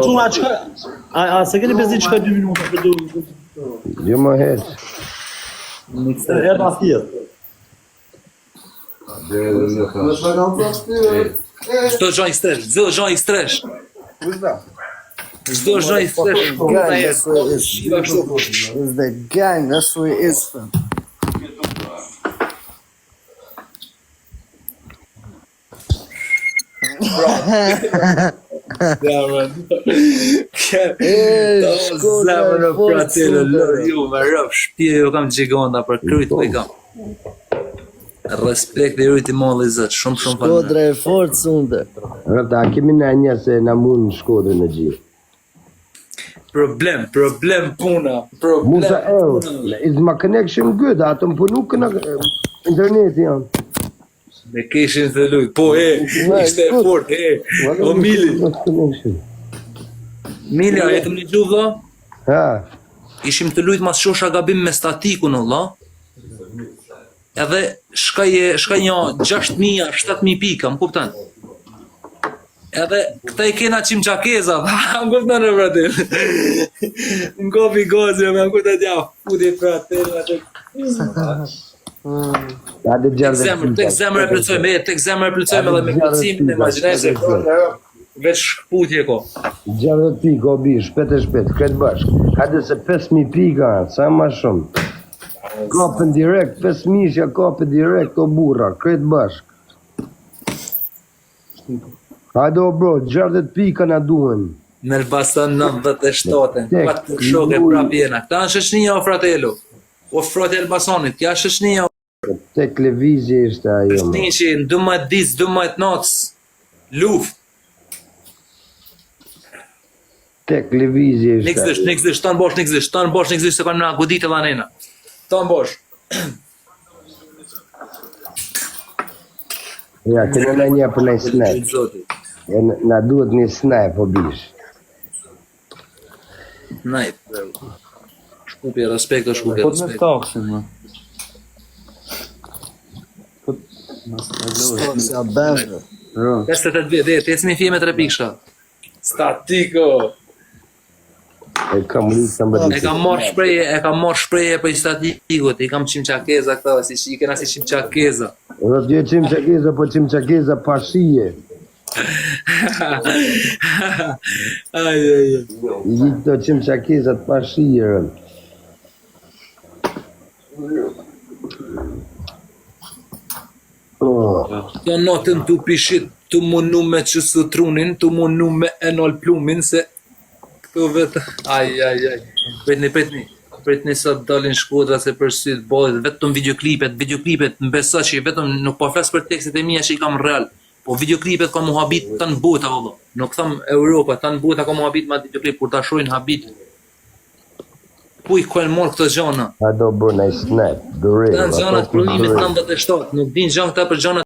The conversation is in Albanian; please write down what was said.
Çuna çka? A se keni bezdi çka 2 minuta për du. Jo më hes. Erë atje. Çdo gjë i stres, çdo gjë i stres. Çdo gjë i stres. It's the gang, that's what it is, fam. Ja, man. Zemër o fratello, lor, ju me rëp shpje, ju kam gjigonda për kryt për i kam. Respekt dhe rrit i molli zët, shumë falë. Shkodra e fort sunde. Rëta, kemi në një se në mund në Shkodrën në gjithë. Problem puna, Musa problem. is my connection good? Ato më punu këna interneti janë. Me keshin të luj, po ishte e fort, o Mili. Mili, a jetëm një gjuhë, vla? Ha, Ishim të lujt mas shosha gabim me statikun, vla. Edhe shka një 6.000, 7.000 pika, më kuptan? Edhe këta i kena qimqakeza, më kuptan e fratel. Në kopi gozi, më kuptan tja, fudi fratel, tek zemër e plëcojme, edhe me plëcimin e imaginaj se veç shkputje ko. gjave pika o bi, shpet e shpet, kretë bashk. Hajde se 5.000 pika, sa ma shumë. Kapën direkt, 5.000 që kapën direkt o burra, kretë bashk. Hajde o bro, 60 pika na duen. Në Elbasan 97, pat shoke prap jena. Këta në shëshnija o fratello. O frate Elbasanit, kja shëshnija o Tek levizje ishte ajo. shëshnija që në 12 dis, 12 natës, luft. Tek levizje ishte. Nikzisht, tanë bosh nikzisht, se kanë në godit e lanena. Tanë bosh. Ja, kënë në një për një snap. Na duhet një snap o bish. Najt. Shkupje, respekt. Po të me taksin, ma. Ja bezve. 58 vjetë, të ecmi fje me 3 piksha. Statiko. E kam rritë të mbëtë. E kam marrë shpreje për statikut, i kam qimqakeza këta, i kena si qimqakeza. Rëtë jo qimqakeza, po qimqakeza pashije. Aj. I gjithë të qimqakezat pashije rënë. Të natën të pishit, të munu me qësë trunin, të munu me enol plumin, se këtu vetë, aj, pretni sa dalin Shkodra se për sytë bëhet, vetëm videoklipet, më besa që vetëm nuk po flas për tekstet e mia që i kam real, po videoklipet ka mu habit të në bota, valla. Nuk tham Europa, të në bota ka mu habit ma videoklip, kur ta shojnë habit. Ku i kënë morë këtë gjana? A do bërë në snap, dure. Të në gjanat përlimit 97, nuk din gjanë këta për gjanat